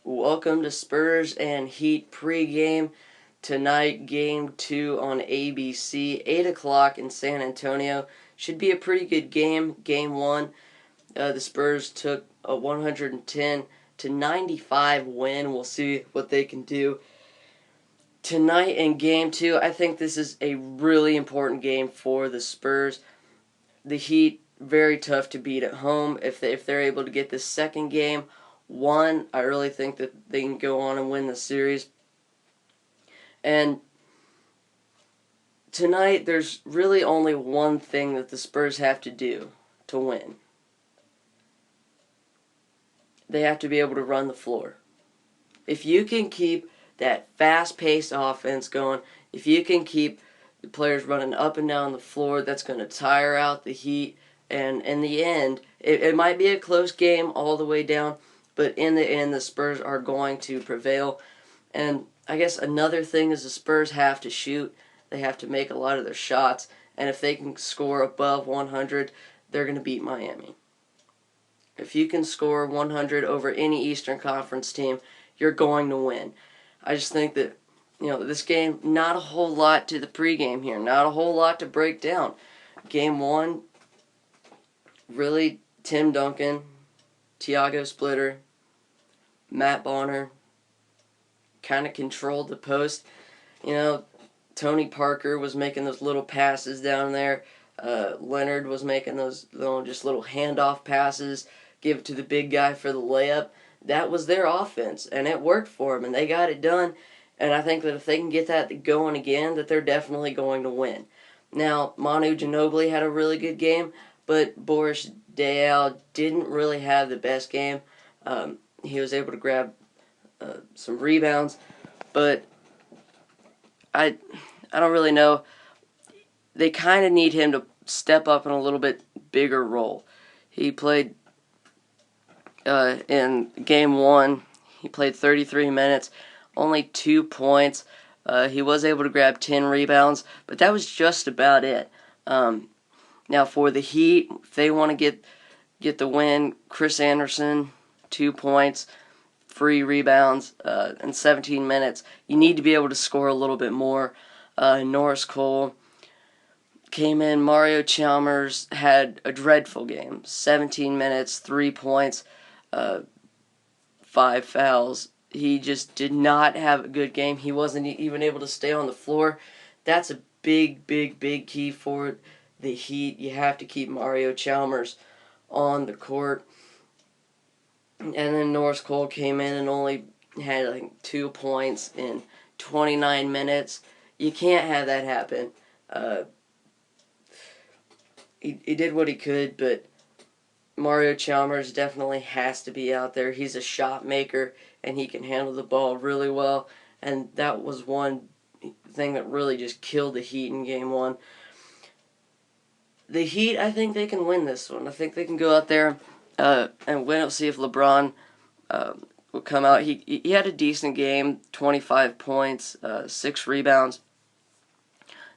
Welcome to Spurs and Heat pregame. Tonight, game 2 on ABC, 8 o'clock in San Antonio. Should be a pretty good game. Game 1, the Spurs took a 110-95 win. We'll see what they can do tonight in game 2. I think this is a really important game for the Spurs. The Heat, very tough to beat at home. If they're able to get this second game won, I really think that they can go on and win the series. And tonight, there's really only one thing that the Spurs have to do to win. They have to be able to run the floor. If you can keep that fast-paced offense going, if you can keep the players running up and down the floor, that's going to tire out the Heat. And in the end, it might be a close game all the way down, but in the end, the Spurs are going to prevail. And I guess another thing is the Spurs have to shoot. They have to make a lot of their shots. And if they can score above 100, they're going to beat Miami. If you can score 100 over any Eastern Conference team, you're going to win. I just think that, this game, not a whole lot to the pregame here. Not a whole lot to break down. Game 1, really, Tim Duncan, Tiago Splitter, Matt Bonner kind of controlled the post. Tony Parker was making those little passes down there. Leonard was making those little handoff passes, give it to the big guy for the layup. That was their offense, and it worked for them, and they got it done. And I think that if they can get that going again, that they're definitely going to win. Now, Manu Ginobili had a really good game, but Boris Diaw didn't really have the best game. He was able to grab some rebounds, but I don't really know. They kind of need him to step up in a little bit bigger role. He played in game 1. He played 33 minutes, only 2 points. He was able to grab 10 rebounds, but that was just about it. Now for the Heat, if they want to get the win, Chris Anderson, 2 points, 3 rebounds, in 17 minutes. You need to be able to score a little bit more. Norris Cole came in. Mario Chalmers had a dreadful game. 17 minutes, 3 points, 5 fouls. He just did not have a good game. He wasn't even able to stay on the floor. That's a big, big, big key for the Heat. You have to keep Mario Chalmers on the court. And then Norris Cole came in and only had 2 points in 29 minutes. You can't have that happen. He did what he could, but Mario Chalmers definitely has to be out there. He's a shot maker, and he can handle the ball really well. And that was one thing that really just killed the Heat in Game 1. The Heat, I think they can win this one. I think they can go out there and win. We'll see if LeBron will come out. He had a decent game, 25 points, 6 rebounds.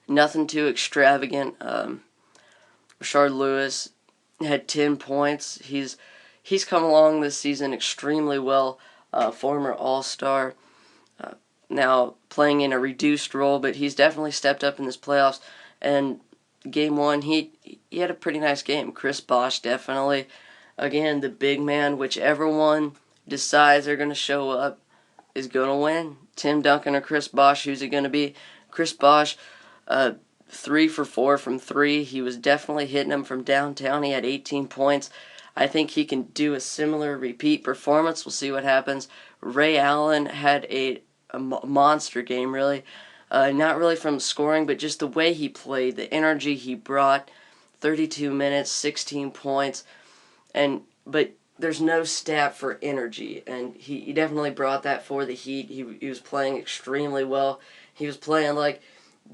Nothing too extravagant. Rashard Lewis had 10 points. He's come along this season extremely well. Former All-Star. Now playing in a reduced role, but he's definitely stepped up in this playoffs. And Game 1, he had a pretty nice game. Chris Bosh definitely. Again, the big man, whichever one decides they're going to show up is going to win. Tim Duncan or Chris Bosh, who's it going to be? Chris Bosh, 3 for 4 from 3. He was definitely hitting them from downtown. He had 18 points. I think he can do a similar repeat performance. We'll see what happens. Ray Allen had a monster game, really. Not really from scoring, but just the way he played, the energy he brought. 32 minutes, 16 points. But there's no stat for energy, and he definitely brought that for the Heat. He was playing extremely well. He was playing like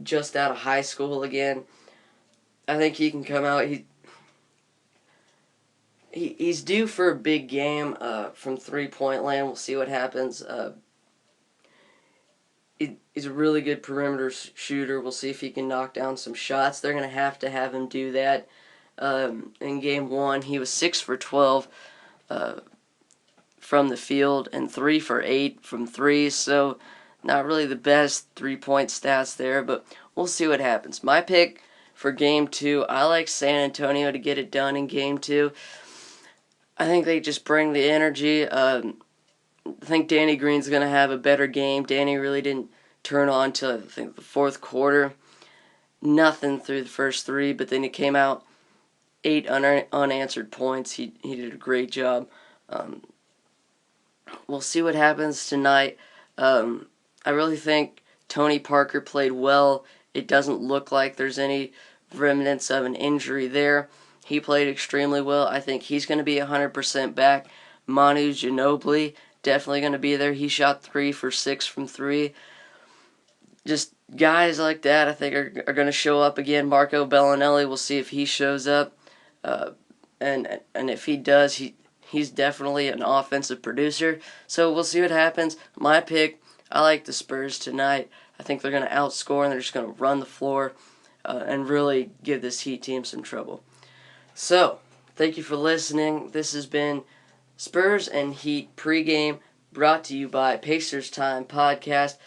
just out of high school again. I think he can come out. He's due for a big game from three-point land. We'll see what happens. He's a really good perimeter shooter. We'll see if he can knock down some shots. They're going to have him do that. In Game 1, he was 6 for 12 from the field and 3 for 8 from 3, so not really the best 3-point stats there, but we'll see what happens. My pick for Game 2, I like San Antonio to get it done in Game 2. I think they just bring the energy. I think Danny Green's going to have a better game. Danny really didn't turn on until, I think, the fourth quarter. Nothing through the first 3, but then he came out 8 unanswered points. He did a great job. We'll see what happens tonight. I really think Tony Parker played well. It doesn't look like there's any remnants of an injury there. He played extremely well. I think he's going to be 100% back. Manu Ginobili, definitely going to be there. He shot 3 for 6 from 3. Just guys like that, I think, are going to show up again. Marco Bellinelli, we'll see if he shows up. And if he does, he's definitely an offensive producer. So we'll see what happens. My pick, I like the Spurs tonight. I think they're going to outscore and they're just going to run the floor and really give this Heat team some trouble. So, thank you for listening. This has been Spurs and Heat pregame, brought to you by Pacers Time Podcast,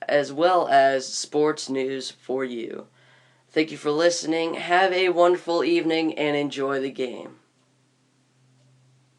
as well as sports news for you. Thank you for listening. Have a wonderful evening and enjoy the game.